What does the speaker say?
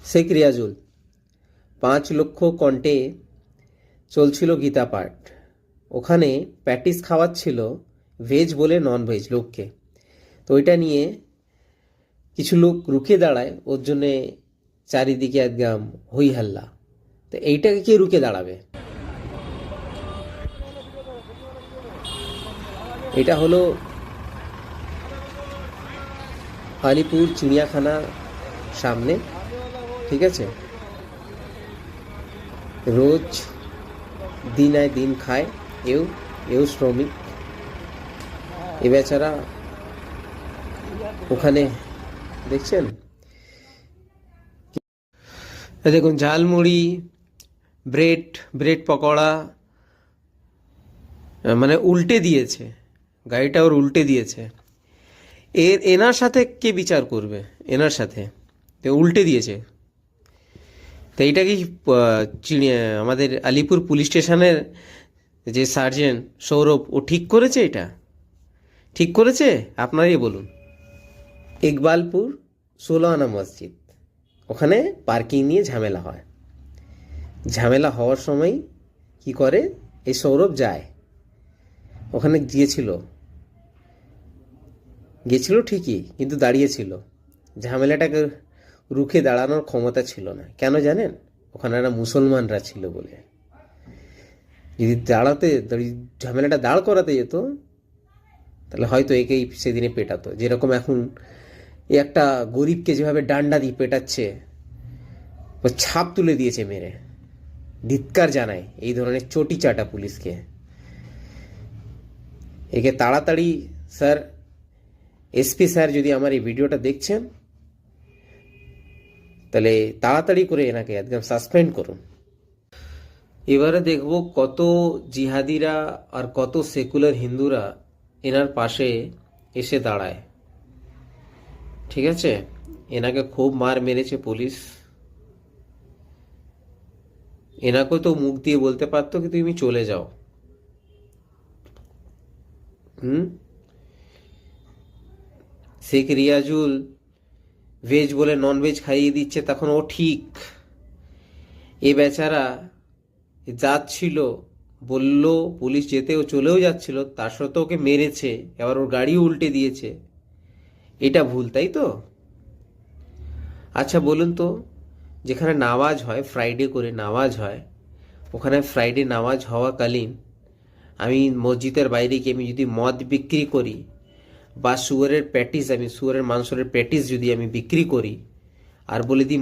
শেখ রিয়াজুল 5 লক্ষ কণ্ঠে চলছিল গীতা পাঠ। ওখানে প্যাটিস খাওয়াচ্ছিল ভেজ বলে নন ভেজ লোককে। তো ওইটা নিয়ে কিছু লোক রুখে দাঁড়ায়, ওর জন্যে চারিদিকে একদম হই হাল্লা। তো এইটাকে কে রুখে দাঁড়াবে? এটা হলো আলিপুর চিড়িয়াখানার সামনে, ঠিক আছে? রোজ দিন আয় দিন খায় এও শ্রমিক। এ বেচারা ওখানে দেখছেন, দেখুন ঝালমুড়ি, ব্রেড পকোড়া, মানে উল্টে দিয়েছে, গাড়িটা ওর উল্টে দিয়েছে। এনার সাথে কে বিচার করবে? এনার সাথে উল্টে দিয়েছে। তো এইটা কি আমাদের আলিপুর পুলিশ স্টেশনের যে সার্জেন্ট সৌরভ, ও ঠিক করেছে? এটা ঠিক করেছে? আপনারাই বলুন। ইকবালপুর 16 আনা মসজিদ, ওখানে পার্কিং নিয়ে ঝামেলা হয়। ঝামেলা হওয়ার সময় কি করে, এই সৌরভ যায় ওখানে, গিয়েছিল ঠিকই, কিন্তু দাঁড়িয়েছিল। ঝামেলাটাকে রুখে দাঁড়ানোর ক্ষমতা ছিল না। কেন জানেন? ওখানে মুসলমানরা ছিল বলে। যদি ঝামেলাটা দাঁড় করাতে যেত, তাহলে হয়তো একেই সেদিনে পেটাতো। যেরকম এখন একটা গরিবকে যেভাবে ডান্ডা দিয়ে পেটাচ্ছে, ও ছাপ তুলে দিয়েছে মেরে। ধিক্কার জানায় এই ধরনের চটি চাটা পুলিশকে। একে তাড়াতাড়ি স্যার, এসপি স্যার, যদি আমার এই ভিডিওটা দেখছেন, তাহলে তাড়াতাড়ি করে এনাকে একদম সাসপেন্ড করুন। এবারে দেখব কত জিহাদিরা আর কত সেকুলার হিন্দুরা এনার পাশে এসে দাঁড়ায়। ঠিক আছে? এনাকে খুব মার মেরেছে পুলিশ। এনাকে তো মুখ দিয়ে বলতে পারতো কি তুমি চলে যাও। শেখ রিয়াজুল ভেজ বলে নন ভেজ খাইয়ে দিচ্ছে, তখন ও ঠিক। এ বেচারা যাচ্ছিল, বলল পুলিশ যেতে, ও চলেও যাচ্ছিল, তার সত্ত্বেও ওকে মেরেছে, এবার ওর গাড়িও উল্টে দিয়েছে। এটা ভুল, তাই তো? আচ্ছা বলুন তো, যেখানে নামাজ হয়, ফ্রাইডে করে নামাজ হয়, ওখানে ফ্রাইডে নামাজ হওয়াকালীন আমি মসজিদের বাইরে গিয়ে আমি যদি মদ বিক্রি করি, বা শুয়োরের মাংসের প্যাটিস যদি আমি বিক্রি করি, আর বলে দিই